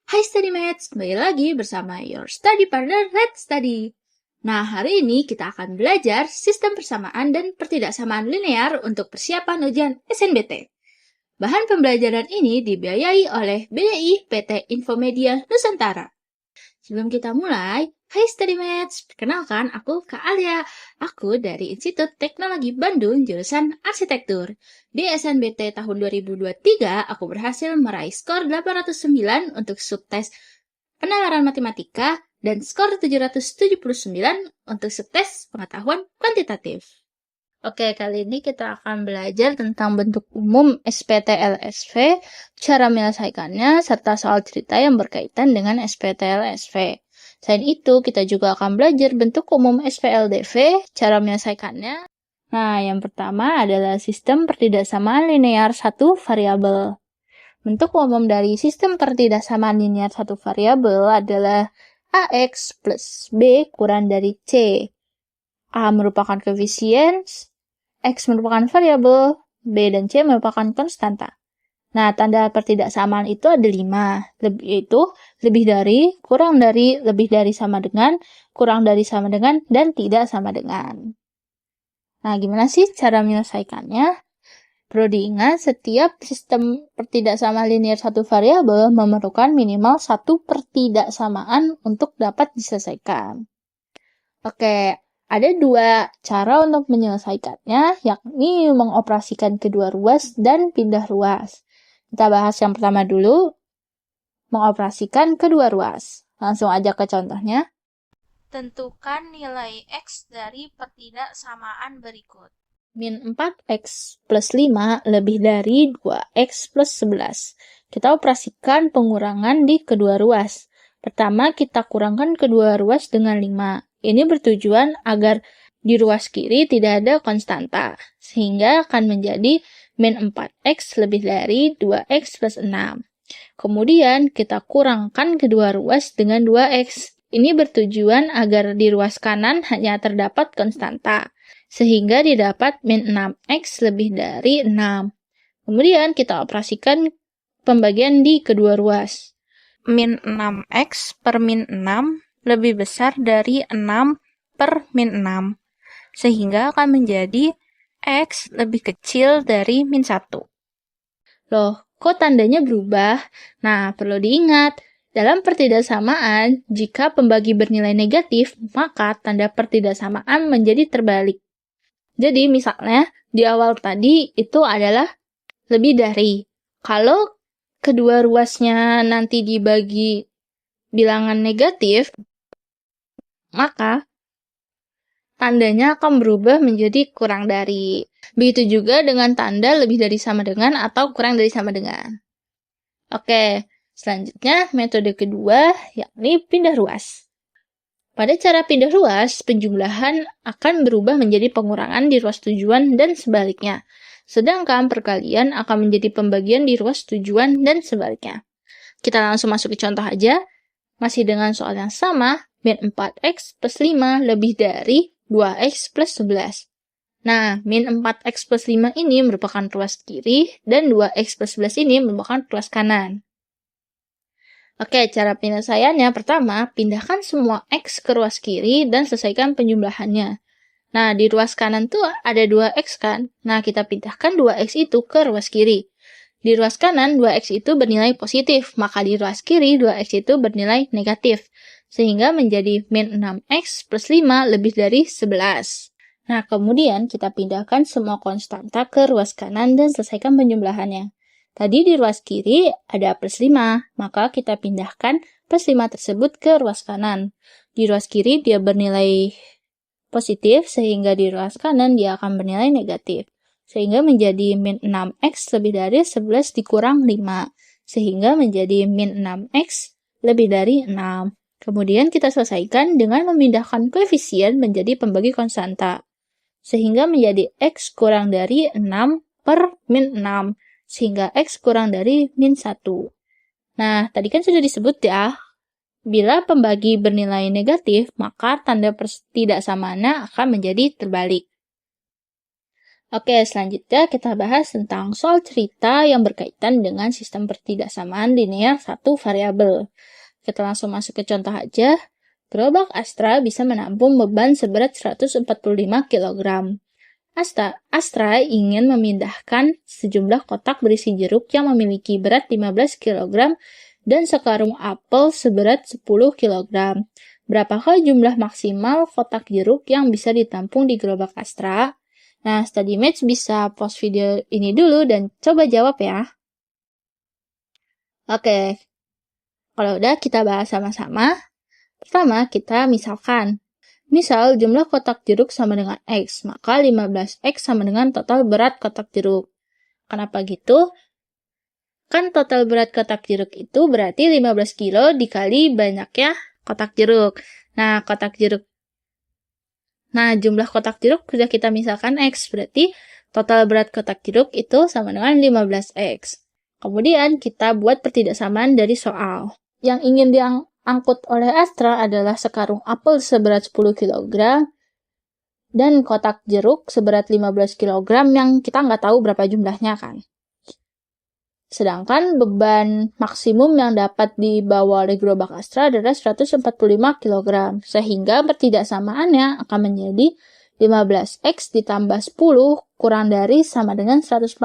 Hai StudyMates, kembali lagi bersama your study partner Red Study. Nah, hari ini kita akan belajar sistem persamaan dan pertidaksamaan linear untuk persiapan ujian SNBT. Bahan pembelajaran ini dibiayai oleh BDI PT Infomedia Nusantara. Sebelum kita mulai, hai StudyMates, perkenalkan aku Kak Alia. Aku dari Institut Teknologi Bandung jurusan Arsitektur. Di SNBT tahun 2023, aku berhasil meraih skor 809 untuk subtes penalaran matematika dan skor 779 untuk subtes pengetahuan kuantitatif. Oke, kali ini kita akan belajar tentang bentuk umum SPT-LSV, cara menyelesaikannya, serta soal cerita yang berkaitan dengan SPT-LSV. Selain itu, kita juga akan belajar bentuk umum SPLDV, cara menyelesaikannya. Nah, yang pertama adalah sistem pertidaksamaan linear satu variabel. Bentuk umum dari sistem pertidaksamaan linear satu variabel adalah AX plus B kurang dari C. A merupakan koefisien, X merupakan variabel, B dan C merupakan konstanta. Nah, tanda pertidaksamaan itu ada 5, yaitu lebih dari, kurang dari, lebih dari sama dengan, kurang dari sama dengan, dan tidak sama dengan. Nah, gimana sih cara menyelesaikannya? Perlu diingat, setiap sistem pertidaksamaan linear satu variabel memerlukan minimal satu pertidaksamaan untuk dapat diselesaikan. Oke, ada 2 cara untuk menyelesaikannya, yakni mengoperasikan kedua ruas dan pindah ruas. Kita bahas yang pertama dulu, mengoperasikan kedua ruas. Langsung aja ke contohnya. Tentukan nilai X dari pertidaksamaan berikut. Min 4X plus 5 lebih dari 2X plus 11. Kita operasikan pengurangan di kedua ruas. Pertama, kita kurangkan kedua ruas dengan 5. Ini bertujuan agar di ruas kiri tidak ada konstanta, sehingga akan menjadi min 4X lebih dari 2X plus 6. Kemudian, kita kurangkan kedua ruas dengan 2X. Ini bertujuan agar di ruas kanan hanya terdapat konstanta, sehingga didapat min 6X lebih dari 6. Kemudian, kita operasikan pembagian di kedua ruas. Min 6X per min 6 lebih besar dari 6 per min 6, sehingga akan menjadi X lebih kecil dari min 1. Loh, kok tandanya berubah? Nah, perlu diingat, dalam pertidaksamaan, jika pembagi bernilai negatif, maka tanda pertidaksamaan menjadi terbalik. Jadi, misalnya, di awal tadi itu adalah lebih dari. Kalau kedua ruasnya nanti dibagi bilangan negatif, maka tandanya akan berubah menjadi kurang dari. Begitu juga dengan tanda lebih dari sama dengan atau kurang dari sama dengan. Oke, selanjutnya metode kedua yakni pindah ruas. Pada cara pindah ruas, penjumlahan akan berubah menjadi pengurangan di ruas tujuan dan sebaliknya. Sedangkan perkalian akan menjadi pembagian di ruas tujuan dan sebaliknya. Kita langsung masuk ke contoh aja. Masih dengan soal yang sama, min 4X plus 5 lebih dari 2X plus 11. Nah, min 4X plus 5 ini merupakan ruas kiri, dan 2X plus 11 ini merupakan ruas kanan. Oke, cara penyelesaiannya pertama, pindahkan semua X ke ruas kiri dan selesaikan penjumlahannya. Nah, di ruas kanan tuh ada 2X kan? Nah, kita pindahkan 2X itu ke ruas kiri. Di ruas kanan, 2X itu bernilai positif, maka di ruas kiri, 2X itu bernilai negatif, sehingga menjadi min 6X plus 5 lebih dari 11. Nah, kemudian kita pindahkan semua konstanta ke ruas kanan dan selesaikan penjumlahannya. Tadi di ruas kiri ada plus 5, maka kita pindahkan plus 5 tersebut ke ruas kanan. Di ruas kiri dia bernilai positif, sehingga di ruas kanan dia akan bernilai negatif. Sehingga menjadi min 6X lebih dari 11 dikurang 5. Sehingga menjadi min 6X lebih dari 6. Kemudian kita selesaikan dengan memindahkan koefisien menjadi pembagi konstanta. Sehingga menjadi X kurang dari 6 per min 6. Sehingga X kurang dari min 1. Nah, tadi kan sudah disebut ya. Bila pembagi bernilai negatif, maka tanda pertidaksamaannya akan menjadi terbalik. Oke, selanjutnya kita bahas tentang soal cerita yang berkaitan dengan sistem pertidaksamaan linear satu variabel. Kita langsung masuk ke contoh aja. Gerobak Astra bisa menampung beban seberat 145 kg. Astra ingin memindahkan sejumlah kotak berisi jeruk yang memiliki berat 15 kg dan sekarung apel seberat 10 kg. Berapakah jumlah maksimal kotak jeruk yang bisa ditampung di gerobak Astra? Nah, study match bisa pause video ini dulu dan coba jawab ya. Oke, kalau udah kita bahas sama-sama. Pertama, kita misalkan. Misal, jumlah kotak jeruk sama dengan X, maka 15X sama dengan total berat kotak jeruk. Kenapa gitu? Kan total berat kotak jeruk itu berarti 15 kilo dikali banyaknya kotak jeruk. Nah, jumlah kotak jeruk sudah kita misalkan X, berarti total berat kotak jeruk itu sama dengan 15X. Kemudian kita buat pertidaksamaan dari soal. Yang ingin diangkut oleh Astra adalah sekarung apel seberat 10 kg dan kotak jeruk seberat 15 kg yang kita nggak tahu berapa jumlahnya kan. Sedangkan beban maksimum yang dapat dibawa oleh gerobak Astra adalah 145 kg, sehingga pertidaksamaannya akan menjadi 15X ditambah 10 kurang dari sama dengan 145.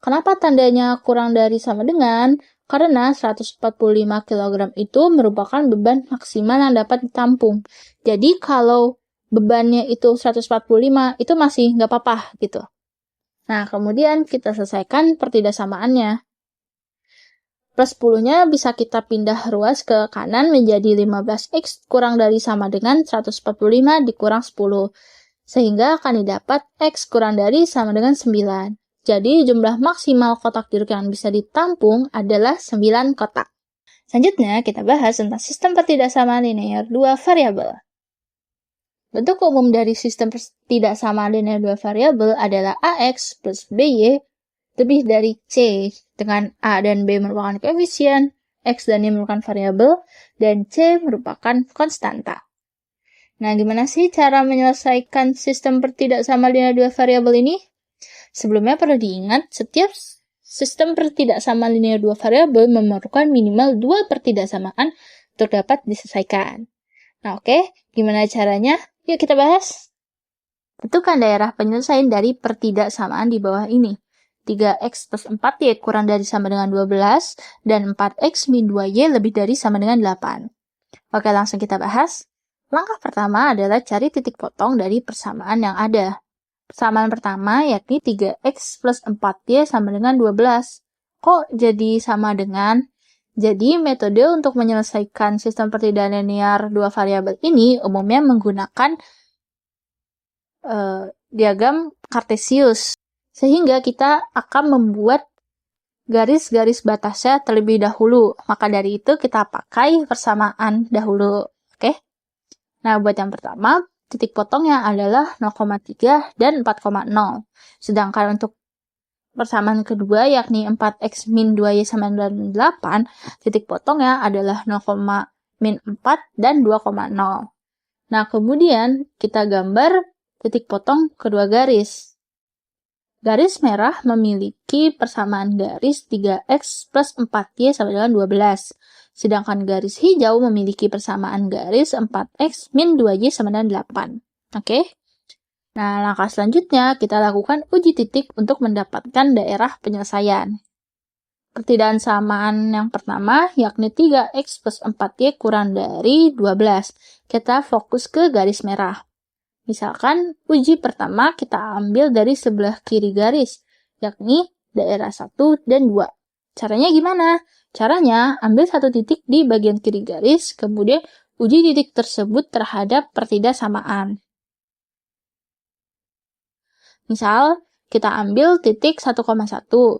Kenapa tandanya kurang dari sama dengan? Karena 145 kg itu merupakan beban maksimal yang dapat ditampung. Jadi kalau bebannya itu 145, itu masih nggak apa-apa gitu. Nah, kemudian kita selesaikan pertidaksamaannya. Plus 10-nya bisa kita pindah ruas ke kanan menjadi 15X kurang dari sama dengan 145 dikurang 10. Sehingga akan didapat X kurang dari sama dengan 9. Jadi jumlah maksimal kotak jeruk yang bisa ditampung adalah 9 kotak. Selanjutnya kita bahas tentang sistem pertidaksamaan linear 2 variabel. Bentuk umum dari sistem pertidaksamaan linear 2 variabel adalah AX plus BY lebih dari C, dengan A dan B merupakan koefisien, X dan Y merupakan variabel, dan C merupakan konstanta. Nah, gimana sih cara menyelesaikan sistem pertidaksamaan linear 2 variabel ini? Sebelumnya perlu diingat, setiap sistem pertidaksamaan linear 2 variabel memerlukan minimal 2 pertidaksamaan untuk dapat diselesaikan. Nah, oke, gimana caranya? Yuk kita bahas. Tentukan daerah penyelesaian dari pertidaksamaan di bawah ini. 3X plus 4Y kurang dari sama dengan 12, dan 4X min 2Y lebih dari sama dengan 8. Oke, langsung kita bahas. Langkah pertama adalah cari titik potong dari persamaan yang ada. Persamaan pertama yakni 3X plus 4Y sama dengan 12. Kok jadi sama dengan? Jadi, metode untuk menyelesaikan sistem pertidaksamaan linear 2 variabel ini umumnya menggunakan diagram Cartesius. Sehingga kita akan membuat garis-garis batasnya terlebih dahulu. Maka dari itu kita pakai persamaan dahulu. Oke? Nah, buat yang pertama, titik potongnya adalah 0,3 dan 4,0. Sedangkan untuk persamaan kedua, yakni 4X min 2Y sama dengan 8, titik potongnya adalah 0, min 4 dan 2,0. Nah, kemudian kita gambar titik potong kedua garis. Garis merah memiliki persamaan garis 3X plus 4Y sama dengan 12. Sedangkan garis hijau memiliki persamaan garis 4X min 2Y sama dengan 8. Oke? Nah, langkah selanjutnya kita lakukan uji titik untuk mendapatkan daerah penyelesaian. Pertidaksamaan yang pertama yakni 3X plus 4Y kurang dari 12. Kita fokus ke garis merah. Misalkan uji pertama kita ambil dari sebelah kiri garis, yakni daerah 1 dan 2. Caranya gimana? Caranya ambil satu titik di bagian kiri garis, kemudian uji titik tersebut terhadap pertidaksamaan. Misal, kita ambil titik 1,1,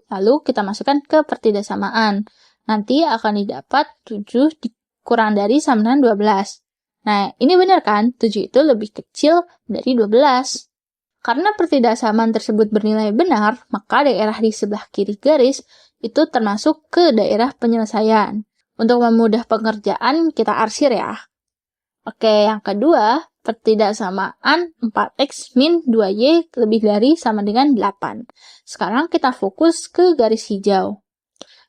lalu kita masukkan ke pertidaksamaan. Nanti akan didapat 7 kurang dari sama dengan 12. Nah, ini benar kan? 7 itu lebih kecil dari 12. Karena pertidaksamaan tersebut bernilai benar, maka daerah di sebelah kiri garis itu termasuk ke daerah penyelesaian. Untuk memudah pengerjaan, kita arsir ya. Oke, yang kedua, Pertidaksamaan 4x min 2y lebih dari sama dengan 8. Sekarang kita fokus ke garis hijau.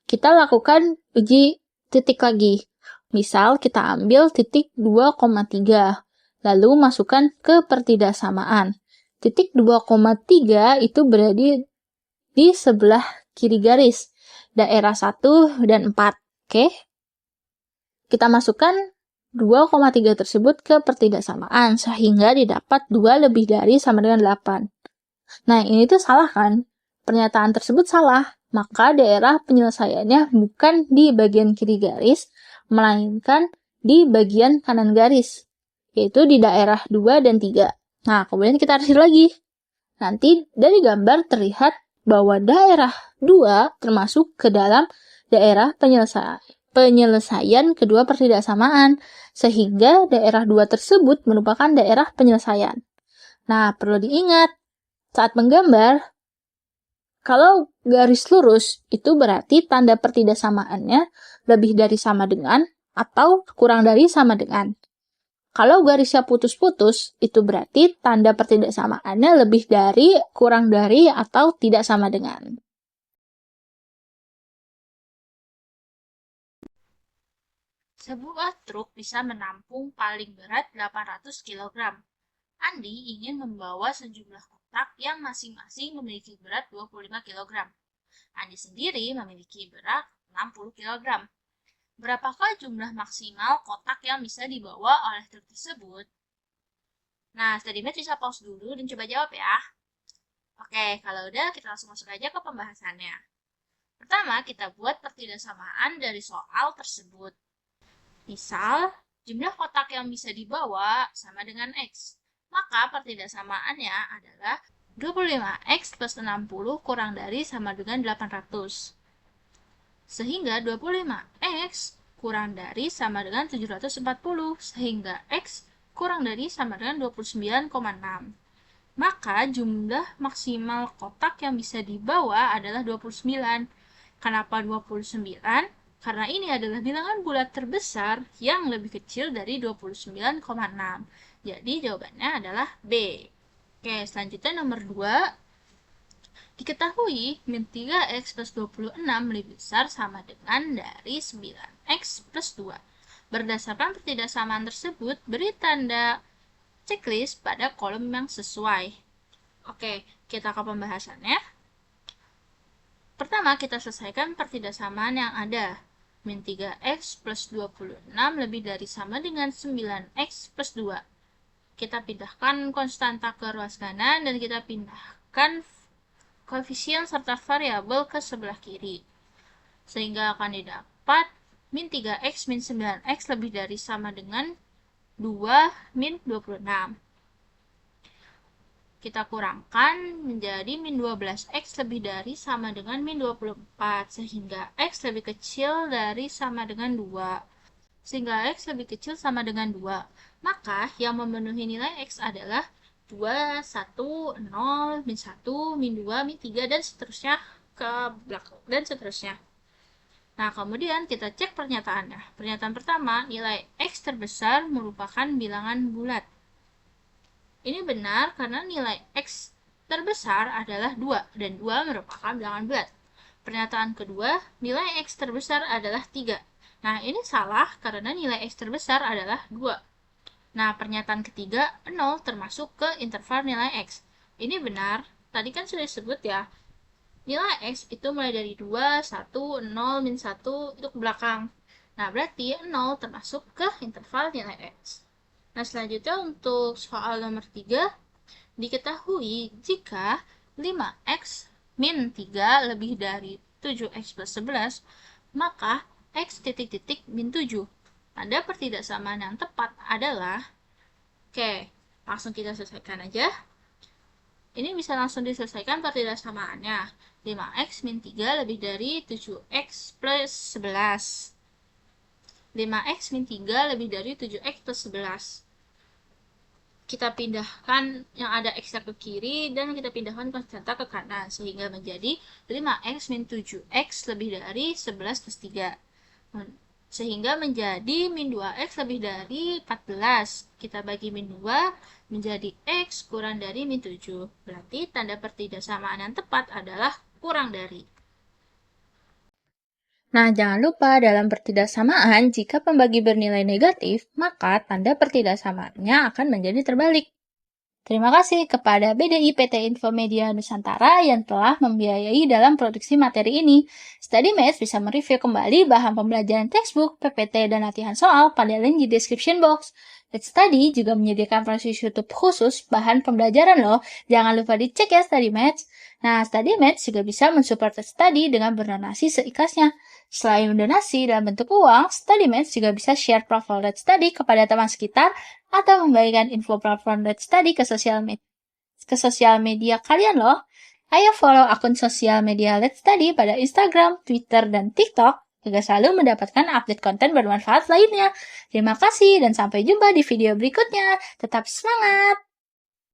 Kita lakukan uji titik lagi. Misal kita ambil titik 2,3, lalu masukkan ke pertidaksamaan. Titik 2,3 itu berada di sebelah kiri garis, daerah 1 dan 4. Oke? Kita masukkan 2,3 tersebut ke pertidaksamaan, sehingga didapat 2 lebih dari sama dengan 8. Nah, ini tuh salah kan? Pernyataan tersebut salah, maka daerah penyelesaiannya bukan di bagian kiri garis, melainkan di bagian kanan garis, yaitu di daerah 2 dan 3. Nah, kemudian kita arsir lagi. Nanti dari gambar terlihat bahwa daerah 2 termasuk ke dalam daerah penyelesaian kedua pertidaksamaan, sehingga daerah 2 tersebut merupakan daerah penyelesaian. Nah, perlu diingat, saat menggambar, kalau garis lurus itu berarti tanda pertidaksamaannya lebih dari sama dengan atau kurang dari sama dengan. Kalau garisnya putus-putus, itu berarti tanda pertidaksamaannya lebih dari, kurang dari, atau tidak sama dengan. Sebuah truk bisa menampung paling berat 800 kg. Andi ingin membawa sejumlah kotak yang masing-masing memiliki berat 25 kg. Andi sendiri memiliki berat 60 kg. Berapakah jumlah maksimal kotak yang bisa dibawa oleh truk tersebut? Nah, studymat bisa pause dulu dan coba jawab ya. Oke, kalau udah kita langsung masuk aja ke pembahasannya. Pertama, kita buat pertidaksamaan dari soal tersebut. Misal, jumlah kotak yang bisa dibawa sama dengan X. Maka pertidaksamaannya adalah 25X plus 60 kurang dari sama dengan 800. Sehingga 25X kurang dari sama dengan 740. Sehingga X kurang dari sama dengan 29,6. Maka jumlah maksimal kotak yang bisa dibawa adalah 29. Kenapa 29? Karena ini adalah bilangan bulat terbesar yang lebih kecil dari 29,6. Jadi jawabannya adalah B. Oke, selanjutnya nomor 2. Diketahui min 3x plus 26 lebih besar sama dengan dari 9x plus 2. Berdasarkan pertidaksamaan tersebut, beri tanda checklist pada kolom yang sesuai. Oke, kita ke pembahasannya. Pertama, kita selesaikan pertidaksamaan yang ada. Min 3x plus 26 lebih dari sama dengan 9x plus 2. Kita pindahkan konstanta ke ruas kanan dan kita pindahkan koefisien serta variabel ke sebelah kiri. Sehingga akan didapat min 3x min 9x lebih dari sama dengan 2 min 26. Kita kurangkan menjadi min 12x lebih dari sama dengan min 24. Sehingga x lebih kecil dari sama dengan 2. Sehingga x lebih kecil sama dengan 2. Maka yang memenuhi nilai x adalah 2, 1, 0, min 1, min 2, min 3, dan seterusnya ke belakang, dan seterusnya. Nah, kemudian kita cek pernyataannya. Pernyataan pertama, nilai x terbesar merupakan bilangan bulat. Ini benar karena nilai x terbesar adalah 2, dan 2 merupakan bilangan bulat. Pernyataan kedua, nilai x terbesar adalah 3. Nah, ini salah karena nilai x terbesar adalah 2. Nah, pernyataan ketiga, 0 termasuk ke interval nilai x. Ini benar, tadi kan sudah disebut ya. Nilai x itu mulai dari 2, 1, 0, min 1, itu ke belakang. Nah, berarti 0 termasuk ke interval nilai x. Nah, selanjutnya untuk soal nomor 3, diketahui jika 5x min 3 lebih dari 7x plus 11, maka x titik-titik min 7. Tanda pertidaksamaan yang tepat adalah, oke, langsung kita selesaikan aja. Ini bisa langsung diselesaikan pertidaksamaannya. 5x min 3 lebih dari 7x plus 11. 5x min 3 lebih dari 7x plus 11. Kita pindahkan yang ada x ke kiri dan kita pindahkan konstanta ke kanan sehingga menjadi 5x min 7x lebih dari 11 plus 3. sehingga menjadi min 2x lebih dari 14. Kita bagi min 2 menjadi x kurang dari min 7. Berarti tanda pertidaksamaan yang tepat adalah kurang dari. Nah, jangan lupa dalam pertidaksamaan, jika pembagi bernilai negatif, maka tanda pertidaksamaannya akan menjadi terbalik. Terima kasih kepada BDI PT Infomedia Nusantara yang telah membiayai dalam produksi materi ini. Study Math bisa mereview kembali bahan pembelajaran textbook, PPT, dan latihan soal pada link di description box. Let's Study juga menyediakan proses YouTube khusus bahan pembelajaran loh. Jangan lupa dicek ya Study Math. Nah, Study Math juga bisa mensupport Let's Study dengan berdonasi seikhlasnya. Selain donasi dalam bentuk uang, Study Math juga bisa share profil Let's Study kepada teman sekitar atau membagikan info platform Let's Study ke sosial media kalian loh. Ayo follow akun sosial media Let's Study pada Instagram, Twitter, dan TikTok agar selalu mendapatkan update konten bermanfaat lainnya. Terima kasih dan sampai jumpa di video berikutnya. Tetap semangat!